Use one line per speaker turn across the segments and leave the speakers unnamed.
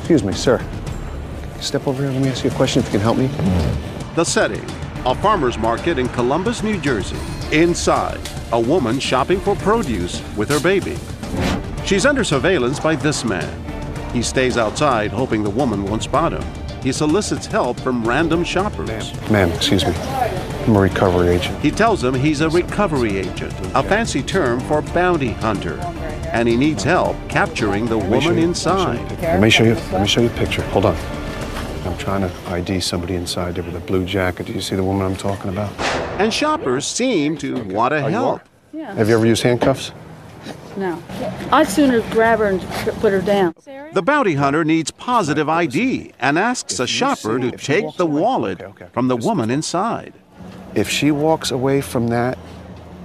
Excuse me, sir. Step over here. Let me ask you a question if you can help me.
The setting, a farmer's market in Columbus, New Jersey. Inside, a woman shopping for produce with her baby. She's under surveillance by this man. He stays outside, hoping the woman won't spot him. He solicits help from random shoppers.
Ma'am, excuse me. I'm a recovery agent.
He tells them he's a recovery agent, a fancy term for bounty hunter, and he needs help capturing the woman inside.
Let me show you a picture. Hold on. I'm trying to ID somebody inside there with a blue jacket. Do you see the woman I'm talking about?
And shoppers seem to want to help.
Yeah.
Have you ever used handcuffs?
No. I'd sooner grab her and put her down.
The bounty hunter needs positive ID and asks a shopper to take the wallet from the woman inside.
If she walks away from that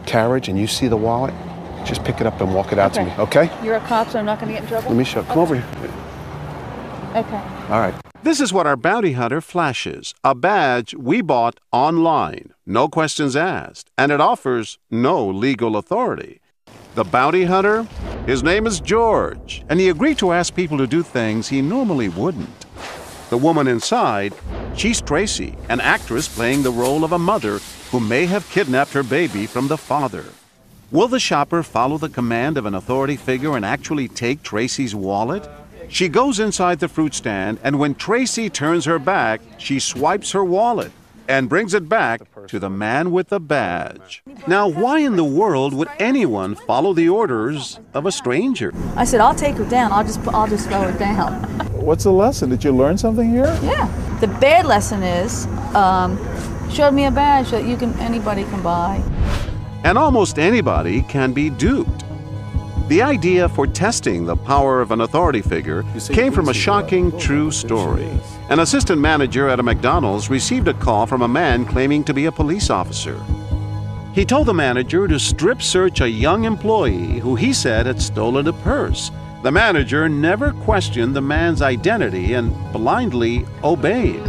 carriage and you see the wallet, just pick it up and walk it out to me, okay?
You're a cop, so I'm not going to get in trouble?
Let me show. Come over here.
Okay.
All right.
This is what our bounty hunter flashes, a badge we bought online, no questions asked, and it offers no legal authority. The bounty hunter, his name is George, and he agreed to ask people to do things he normally wouldn't. The woman inside, she's Tracy, an actress playing the role of a mother who may have kidnapped her baby from the father. Will the shopper follow the command of an authority figure and actually take Tracy's wallet? She goes inside the fruit stand, and when Tracy turns her back, she swipes her wallet and brings it back to the man with the badge. Now, why in the world would anyone follow the orders of a stranger?
I said, I'll take her down. I'll just throw her down.
What's the lesson? Did you learn something here?
Yeah. The bad lesson is, showed me a badge that anybody can buy.
And almost anybody can be duped. The idea for testing the power of an authority figure came from a shocking true story. An assistant manager at a McDonald's received a call from a man claiming to be a police officer. He told the manager to strip search a young employee who he said had stolen a purse. The manager never questioned the man's identity and blindly obeyed.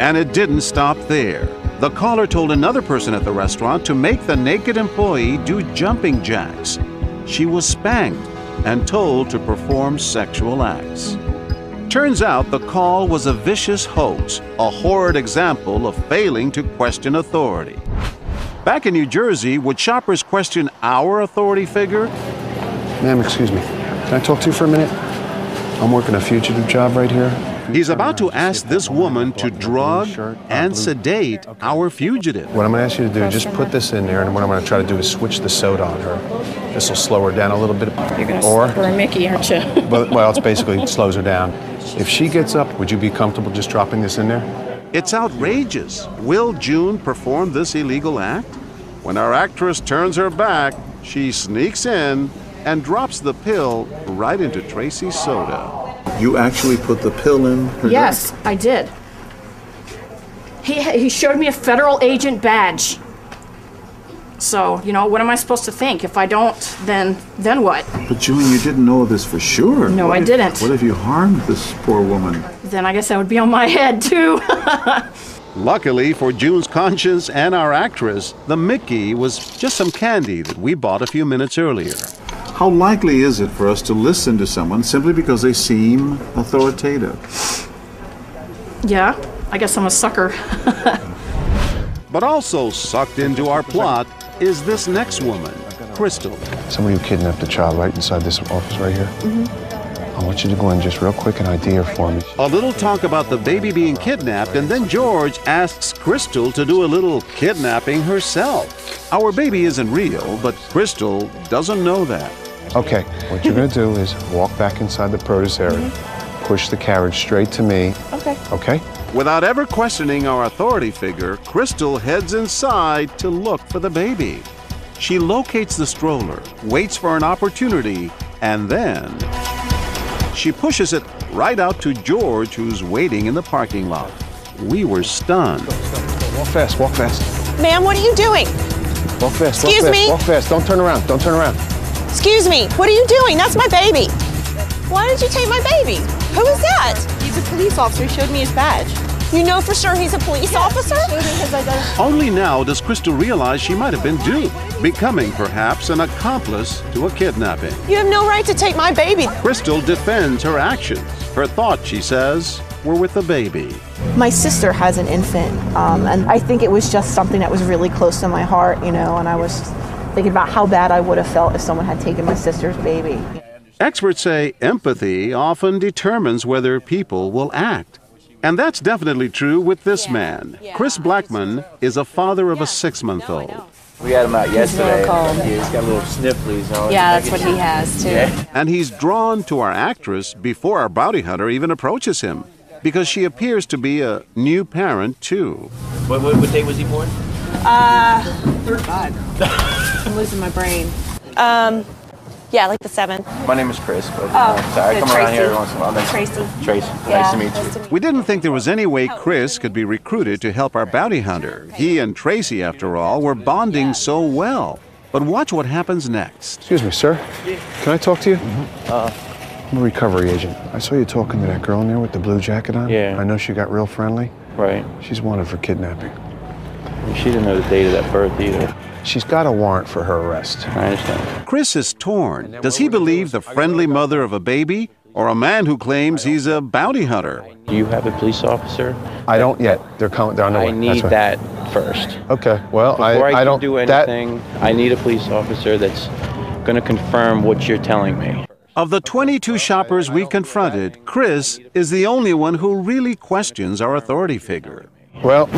And it didn't stop there. The caller told another person at the restaurant to make the naked employee do jumping jacks. She was spanked and told to perform sexual acts. Turns out the call was a vicious hoax, a horrid example of failing to question authority. Back in New Jersey, would shoppers question our authority figure?
Ma'am, excuse me. Can I talk to you for a minute? I'm working a fugitive job right here.
He's about to ask this woman to drug and sedate our fugitive.
What I'm going to ask you to do, just put this in there, and what I'm going to try to do is switch the soda on her. This will slow her down a little bit.
You're going to slap her a Mickey, aren't you?
Well, it's basically slows her down. If she gets up, would you be comfortable just dropping this in there?
It's outrageous. Will June perform this illegal act? When our actress turns her back, she sneaks in and drops the pill right into Tracy's soda.
You actually put the pill in her
Yes,
drink?
I did. He showed me a federal agent badge. So, what am I supposed to think? If I don't, then what?
But June, you didn't know this for sure.
No, I didn't.
What if you harmed this poor woman?
Then I guess that would be on my head, too.
Luckily for June's conscience and our actress, the Mickey was just some candy that we bought a few minutes earlier.
How likely is it for us to listen to someone simply because they seem authoritative?
Yeah, I guess I'm a sucker.
But also sucked into our plot is this next woman, Crystal.
Somebody who kidnapped a child right inside this office right here? Mm-hmm. I want you to go in just real quick and ID her for me.
A little talk about the baby being kidnapped, and then George asks Crystal to do a little kidnapping herself. Our baby isn't real, but Crystal doesn't know that.
Okay, what you're going to do is walk back inside the produce area, push the carriage straight to me.
Okay.
Okay?
Without ever questioning our authority figure, Crystal heads inside to look for the baby. She locates the stroller, waits for an opportunity, and then she pushes it right out to George, who's waiting in the parking lot. We were stunned.
Walk fast, walk fast.
Ma'am, what are you doing?
Walk fast,
Excuse me?
Walk fast. Don't turn around, don't turn around.
Excuse me, what are you doing? That's my baby. Why did you take my baby? Who is that? He's a police officer. He showed me his badge. You know for sure he's a police officer? He showed me his identity.
Only now does Crystal realize she might have been duped, becoming perhaps an accomplice to a kidnapping.
You have no right to take my baby.
Crystal defends her actions. Her thoughts, she says, were with the baby.
My sister has an infant, and I think it was just something that was really close to my heart, and I was thinking about how bad I would have felt if someone had taken my sister's baby.
Experts say empathy often determines whether people will act. And that's definitely true with this man. Chris Blackman is a father of a 6-month-old.
We had him out yesterday.
cold.
Yeah, he's got a little snifflies on.
Yeah, that's what he has too.
Yeah.
And he's drawn to our actress before our bounty hunter even approaches him, because she appears to be a new parent too.
What day was he born?
35. I'm losing my brain.
Yeah, like the 7th.
My name is Chris. But,
good,
sorry, I come around
Tracy.
here once in a while.
Tracy.
Tracy.
Yeah,
Nice to meet you.
We didn't think there was any way Chris could be recruited to help our bounty hunter. He and Tracy, after all, were bonding so well. But watch what happens next.
Excuse me, sir. Can I talk to you? I'm a recovery agent. I saw you talking to that girl in there with the blue jacket on.
Yeah.
I know she got real friendly.
Right.
She's wanted for kidnapping.
She didn't know the date of that birth either.
She's got a warrant for her arrest.
I understand.
Chris is torn. Does he believe the friendly mother of a baby, or a man who claims he's a bounty hunter?
Do you have a police officer?
I don't yet. They're coming. They're on the way.
I need
That's
that first.
Okay. Well,
Before I
I
can
don't
do anything, I need a police officer that's going to confirm what you're telling me.
Of the 22 shoppers we confronted, Chris is the only one who really questions our authority figure.
Well,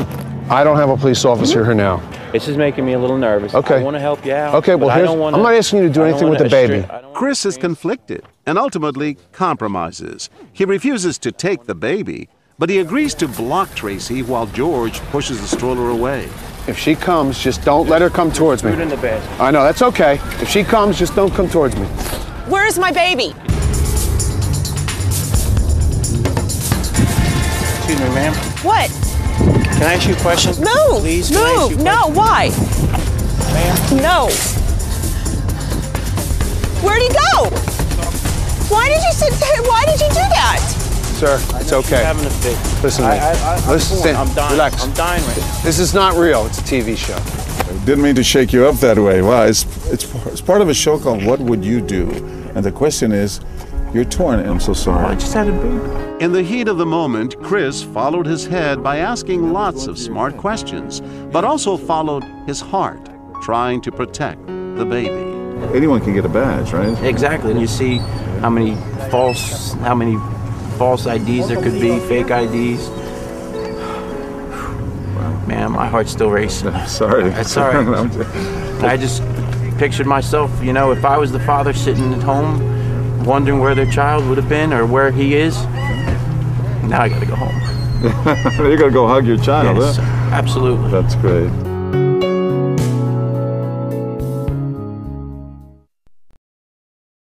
I don't have a police officer here now.
This is making me a little nervous.
Okay.
I want to help you out.
Okay, well,
but I don't wanna,
I'm not asking you to do
I don't
anything with
wanna
the baby.
Chris is conflicted and ultimately compromises. He refuses to take the baby, but he agrees to block Tracy while George pushes the stroller away.
If she comes, just don't let her come towards me.
Put it in the basket.
I know, that's okay. If she comes, just don't come towards me.
Where is my baby?
Excuse me, ma'am.
What?
Can I ask you a question?
Move!
Please, can I ask you
Move!
a
No, why?
Ma'am?
No. Where'd he go? Why did you sit there? Why did you do that?
Sir, it's okay.
Having a fit.
Listen to me. Listen,
I'm dying.
relax.
I'm dying right now.
This is not real. It's a TV show.
Didn't mean to shake you up that way. Wow, it's part of a show called What Would You Do? And the question is, you're torn, and I'm so sorry.
I just had a baby.
In the heat of the moment, Chris followed his head by asking lots of smart questions, but also followed his heart, trying to protect the baby.
Anyone can get a badge, right?
Exactly. And you see how many false IDs there could be, fake IDs. Man, my heart's still racing.
Sorry.
That's all right. I just pictured myself, if I was the father sitting at home, wondering where their child would have been or where he is. Now I gotta go home.
You gotta go hug your child,
Yes,
huh?
absolutely.
That's great.